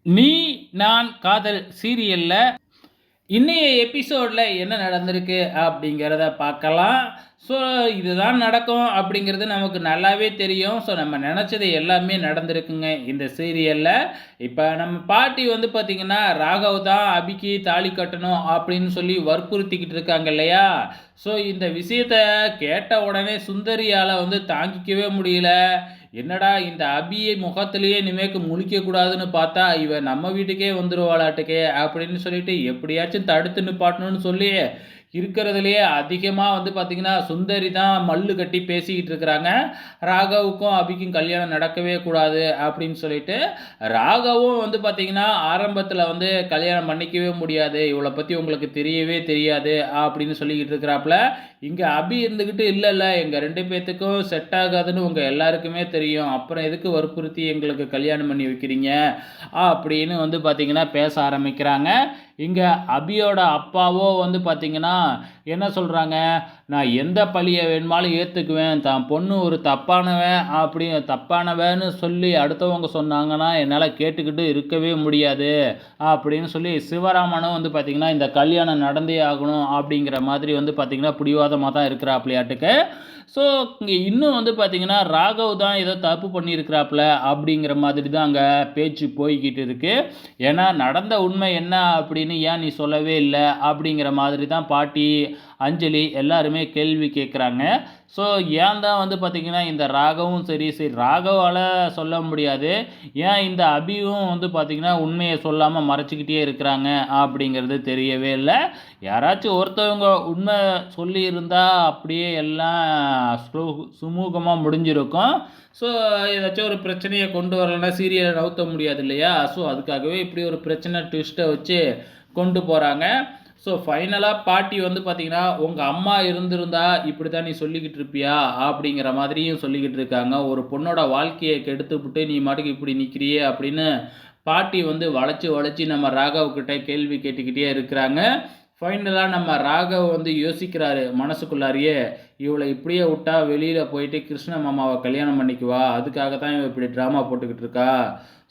நீ நான் காதல் சீரியல்ல இன்னைய எபிசோட்ல என்ன நடந்திருக்கு அப்படிங்கிறத பார்க்கலாம். ஸோ இதுதான் நடக்கும் அப்படிங்கிறது நமக்கு நல்லாவே தெரியும். ஸோ நம்ம நினச்சது எல்லாமே நடந்திருக்குங்க இந்த சீரியல்ல. இப்போ நம்ம பாட்டி வந்து பார்த்திங்கன்னா, ராகவ் தான் அபிக்கு தாலி கட்டணும் அப்படின்னு சொல்லி வற்புறுத்திக்கிட்டு இருக்காங்க இல்லையா? ஸோ இந்த விஷயத்த கேட்ட உடனே சுந்தரியால் வந்து தாங்கிக்கவே முடியல. என்னடா இந்த அபியை முகத்திலேயே இனிமேக்கு முழிக்கக்கூடாதுன்னு பார்த்தா இவ நம்ம வீட்டுக்கே வந்துருவாளாட்டுக்கே அப்படின்னு சொல்லிட்டு எப்படியாச்சும் தடுத்து நிப்பாட்டணும்னு சொல்லி இருக்கிறதுலையே அதிகமாக வந்து பார்த்திங்கன்னா சுந்தரி தான் மல்லு கட்டி பேசிக்கிட்டு இருக்கிறாங்க. ராகவுக்கும் அபிக்கும் கல்யாணம் நடக்கவே கூடாது அப்படின்னு சொல்லிட்டு, ராகவும் வந்து பார்த்திங்கன்னா ஆரம்பத்தில் வந்து கல்யாணம் பண்ணிக்கவே முடியாது, இவளை பற்றி உங்களுக்கு தெரியவே தெரியாது அப்படின்னு சொல்லிக்கிட்டு இருக்கிறாப்புல. இங்கே அபி இருந்துக்கிட்டு இல்லை இல்லை எங்கள் 2 பேர்த்துக்கும் செட் ஆகாதுன்னு உங்கள் எல்லாருக்குமே தெரியும், அப்புறம் எதுக்கு வற்புறுத்தி எங்களுக்கு கல்யாணம் பண்ணி வைக்கிறீங்க அப்படின்னு வந்து பார்த்திங்கன்னா பேச ஆரம்பிக்கிறாங்க. இங்கே அபியோட அப்பாவோ வந்து பார்த்திங்கன்னா என்ன சொல்கிறாங்க, நான் எந்த பழியை வேணுமாலும் ஏற்றுக்குவேன், தான் பொண்ணு ஒரு தப்பானவன்னு சொல்லி அடுத்தவங்க சொன்னாங்கன்னா என்னால் கேட்டுக்கிட்டு இருக்கவே முடியாது அப்படின்னு சொல்லி சிவராமனும் வந்து பார்த்திங்கன்னா இந்த கல்யாணம் நடந்தே ஆகணும் அப்படிங்கிற மாதிரி வந்து பார்த்திங்கன்னா பிடிவாதமாக தான் இருக்கிறாப்லையாட்டுக்கு. ஸோ இங்கே இன்னும் வந்து பார்த்திங்கன்னா ராகவ் தான் ஏதோ தப்பு பண்ணியிருக்கிறாப்புல அப்படிங்கிற மாதிரி தான் அங்கே பேச்சு போய்கிட்டு இருக்குது. ஏன்னா நடந்த உண்மை என்ன அப்படின்னு ஏன் நீ சொல்லவே இல்லை அப்படிங்கிற மாதிரி தான் பாட்டி, அஞ்சலி எல்லாருமே கேள்வி கேட்குறாங்க. ஸோ ஏன் தான் வந்து பார்த்திங்கன்னா இந்த ராகவும் சரி ராகவால் சொல்ல முடியாது, ஏன் இந்த அபியும் வந்து பார்த்திங்கன்னா உண்மையை சொல்லாமல் மறைச்சிக்கிட்டே இருக்கிறாங்க அப்படிங்கிறது தெரியவே இல்லை. யாராச்சும் ஒருத்தவங்க உண்மை சொல்லியிருந்தால் அப்படியே எல்லாம் சுமூகமாக முடிஞ்சிருக்கும். ஸோ ஏதாச்சும் ஒரு பிரச்சனையை கொண்டு வரலைன்னா சீரியலை நவுத்த முடியாது இல்லையா? ஸோ அதுக்காகவே இப்படி ஒரு பிரச்சனை ட்விஸ்ட்டை வச்சு கொண்டு போகிறாங்க. ஸோ ஃபைனலாக பாட்டி வந்து பார்த்திங்கன்னா, உங்கள் அம்மா இருந்திருந்தா இப்படி தான் நீ சொல்லிக்கிட்டு இருப்பியா அப்படிங்கிற மாதிரியும் சொல்லிக்கிட்டு இருக்காங்க. ஒரு பொண்ணோட வாழ்க்கையை கெடுத்துவிட்டு நீ மாட்டுக்கு இப்படி நிற்கிறியே அப்படின்னு பாட்டி வந்து வளைச்சி வளைச்சி நம்ம ராகவ்கிட்ட கேள்வி கேட்டுக்கிட்டே இருக்கிறாங்க. ஃபைனலாக நம்ம ராகவ் வந்து யோசிக்கிறாரு மனசுக்குள்ளாரியே, இவளை இப்படியே விட்டா வெளியில் போயிட்டு கிருஷ்ண மாமாவை கல்யாணம் பண்ணிக்குவா, அதுக்காக தான் இவள் இப்படி ட்ராமா போட்டுக்கிட்டு இருக்கா,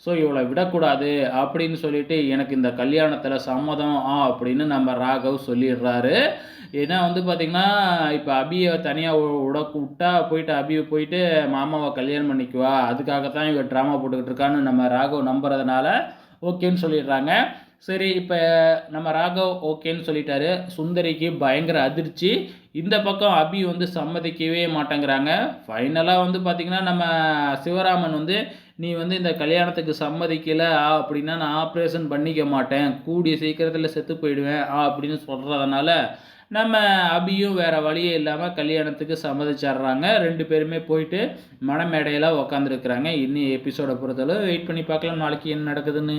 ஸோ இவளை விடக்கூடாது அப்படின்னு சொல்லிட்டு எனக்கு இந்த கல்யாணத்தில் சம்மதம் அப்படின்னு நம்ம ராகவ் சொல்லிடுறாரு. ஏன்னா வந்து பார்த்திங்கன்னா இப்போ அபியை தனியாக விட்டா போயிட்டு அபியை போயிட்டு மாமாவை கல்யாணம் பண்ணிக்குவா, அதுக்காக தான் இவள் ட்ராமா போட்டுக்கிட்டு இருக்கான்னு நம்ம ராகவ் நம்புறதுனால ஓகேன்னு சொல்லிடுறாங்க. சரி இப்போ நம்ம ராகவ் ஓகேன்னு சொல்லிட்டாரு. சுந்தரிக்கு பயங்கர அதிர்ச்சி. இந்த பக்கம் அபி வந்து சம்மதிக்கவே மாட்டேங்கிறாங்க. ஃபைனலாக வந்து பார்த்திங்கன்னா நம்ம சிவராமன் வந்து நீ வந்து இந்த கல்யாணத்துக்கு சம்மதிக்கலை அப்படின்னா நான் ஆப்ரேஷன் பண்ணிக்க மாட்டேன், கூடிய சீக்கிரத்தில் செத்து போயிடுவேன் அப்படின்னு சொல்கிறதுனால நம்ம அபியும் வேறு வழியே இல்லாமல் கல்யாணத்துக்கு சம்மதிச்சிட்றாங்க. 2 பேருமே போயிட்டு மணமேடையில் உக்காந்துருக்குறாங்க. இன்னும் எபிசோடை பொறுத்தளவு வெயிட் பண்ணி பார்க்கலாம் நாளைக்கு என்ன நடக்குதுன்னு.